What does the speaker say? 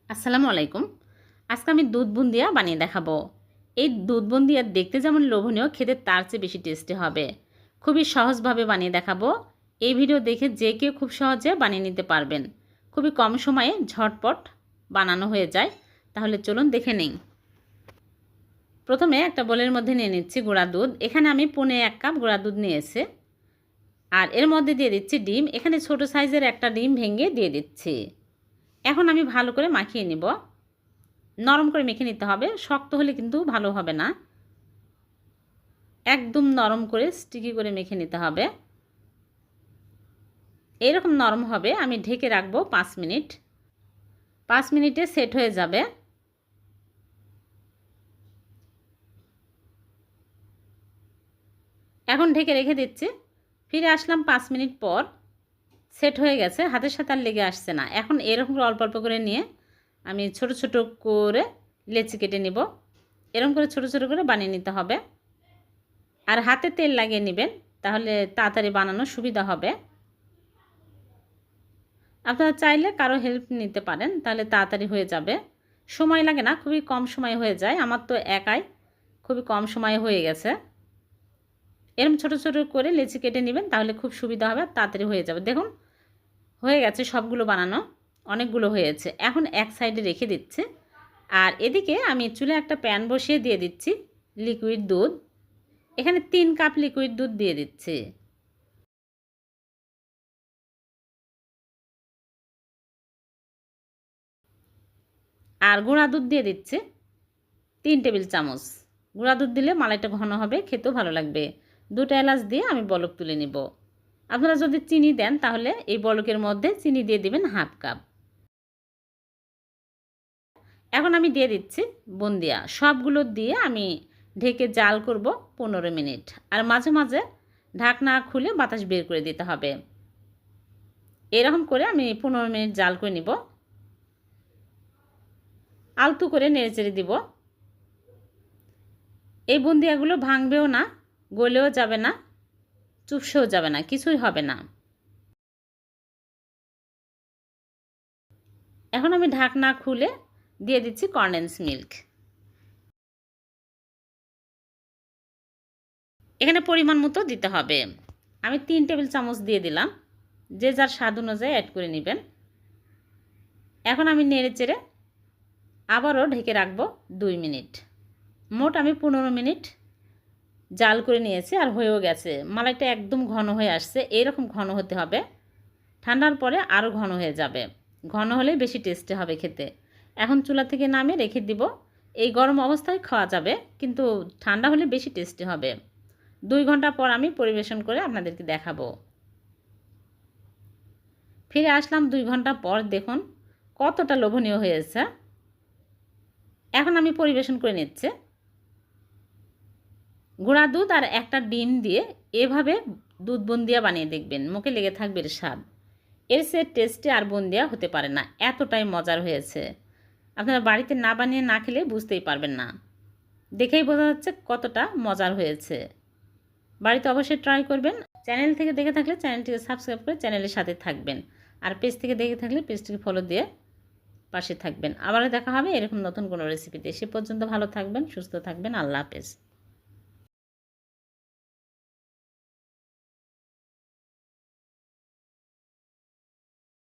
আসসালামু আলাইকুম। আজকে আমি দুধ বুন্দিয়া বানিয়ে দেখাবো। এই দুধ বুন্দিয়া দেখতে যেমন লোভনীয়, খেতে তার চেয়ে বেশি টেস্টি হবে। খুবই সহজভাবে বানিয়ে দেখাবো। এই ভিডিও দেখে যে কেউ খুব সহজে বানিয়ে নিতে পারবেন। খুবই কম সময়ে ঝটপট বানানো হয়ে যায়। তাহলে চলুন দেখে নিই। প্রথমে একটা বোলের মধ্যে নিয়ে নিচ্ছি গুঁড়া দুধ। এখানে আমি 1.5 কাপ গুঁড়া দুধ নিয়েছি। আর এর মধ্যে দিয়ে দিচ্ছি ডিম। এখানে ছোট সাইজের একটা ডিম ভেঙে দিয়ে দিচ্ছি। এখন আমি ভালো করে মাখিয়ে নিব। নরম করে মেখে নিতে হবে, শক্ত হলে কিন্তু ভালো হবে না। একদম নরম করে স্টিকি করে মেখে নিতে হবে। এরকম নরম হবে। আমি ঢেকে রাখবো 5 মিনিট। 5 মিনিটে সেট হয়ে যাবে। এখন ঢেকে রেখে দিচ্ছি। ফিরে আসলাম 5 মিনিট পর। সেট হয়ে গেছে, হাতের সাথে আর লেগে আসছে না। এখন এরকম করে অল্প অল্প করে নিয়ে আমি ছোট ছোট করে লেচি কেটে নিব। এরকম করে ছোট ছোট করে বানিয়ে নিতে হবে। আর হাতে তেল লাগিয়ে নেবেন, তাহলে তাড়াতাড়ি বানানো সুবিধা হবে। আপনারা চাইলে কারো হেল্প নিতে পারেন, তাহলে তাড়াতাড়ি হয়ে যাবে। সময় লাগে না, খুবই কম সময় হয়ে যায়। আমার তো একাই খুবই কম সময়ে হয়ে গেছে। এরকম ছোট ছোট করে লেচি কেটে নেবেন, তাহলে খুব সুবিধা হবে, তাড়াতাড়ি হয়ে যাবে। দেখুন হয়ে গেছে সবগুলো বানানো, অনেকগুলো হয়েছে। এখন এক সাইডে রেখে দিচ্ছি। আর এদিকে আমি চুলে একটা প্যান বসিয়ে দিয়ে দিচ্ছি লিকুইড দুধ। এখানে 3 কাপ লিকুইড দুধ দিয়ে দিচ্ছি। আর গুঁড়া দুধ দিয়ে দিচ্ছি 3 টেবিল চামচ। গুঁড়া দুধ দিলে মালাইটা ঘন হবে, খেতেও ভালো লাগবে। 2টা এলাচ দিয়ে আমি বলক তুলে নিব। আপনারা যদি চিনি দেন, তাহলে এই বলকের মধ্যে চিনি দিয়ে দিবেন ½ কাপ। এখন আমি দিয়ে দিচ্ছি বুন্দিয়া। সবগুলো দিয়ে আমি ঢেকে জাল করব 15 মিনিট। আর মাঝে মাঝে ঢাকনা খুলে বাতাস বের করে দিতে হবে। এরকম করে আমি 15 মিনিট জাল করে নিব। আলতু করে নেড়েচেড়ে দিব। এই বুন্দিয়াগুলো ভাঙবেও না, গলেও যাবে না, চুপসেও যাবে না, কিছুই হবে না। এখন আমি ঢাকনা খুলে দিয়ে দিচ্ছি কনডেন্স মিল্ক। এখানে পরিমাণ মতো দিতে হবে। আমি 3 টেবিল চামচ দিয়ে দিলাম। যে যার স্বাদ অনুযায়ী অ্যাড করে নেবেন। এখন আমি নেড়েচেড়ে আবারও ঢেকে রাখবো 2 মিনিট। মোট আমি 15 মিনিট জাল করে নিয়েছি, আর হয়েও গেছে। মালাইটা একদম ঘন হয়ে আসছে। এইরকম ঘন হতে হবে। ঠান্ডার পরে আরও ঘন হয়ে যাবে। ঘন হলে বেশি টেস্টি হবে খেতে। এখন চুলা থেকে নামিয়ে রেখে দিব। এই গরম অবস্থায় খাওয়া যাবে, কিন্তু ঠান্ডা হলে বেশি টেস্টি হবে। 2 ঘন্টা পর আমি পরিবেশন করে আপনাদেরকে দেখাবো। ফিরে আসলাম 2 ঘন্টা পর। দেখুন কতটা লোভনীয় হয়েছে। এখন আমি পরিবেশন করে নিচ্ছি। গুঁড়া দুধ আর একটা ডিম দিয়ে এভাবে দুধ বুন্দিয়া বানিয়ে দেখবেন, মুখে লেগে থাকবে এর স্বাদ। এর সে টেস্টি আর বুন্দিয়া হতে পারে না, এতটাই মজার হয়েছে। আপনারা বাড়িতে না বানিয়ে না খেলে বুঝতেই পারবেন না। দেখেই বোঝা যাচ্ছে কতটা মজার হয়েছে। বাড়িতে অবশ্যই ট্রাই করবেন। চ্যানেল থেকে দেখে থাকলে চ্যানেলটিকে সাবস্ক্রাইব করে চ্যানেলের সাথে থাকবেন। আর পেজ থেকে দেখে থাকলে পেজটিকে ফলো দিয়ে পাশে থাকবেন। আবারও দেখা হবে এরকম নতুন কোনো রেসিপিতে। সে পর্যন্ত ভালো থাকবেন, সুস্থ থাকবেন। আল্লাহ হাফেজ।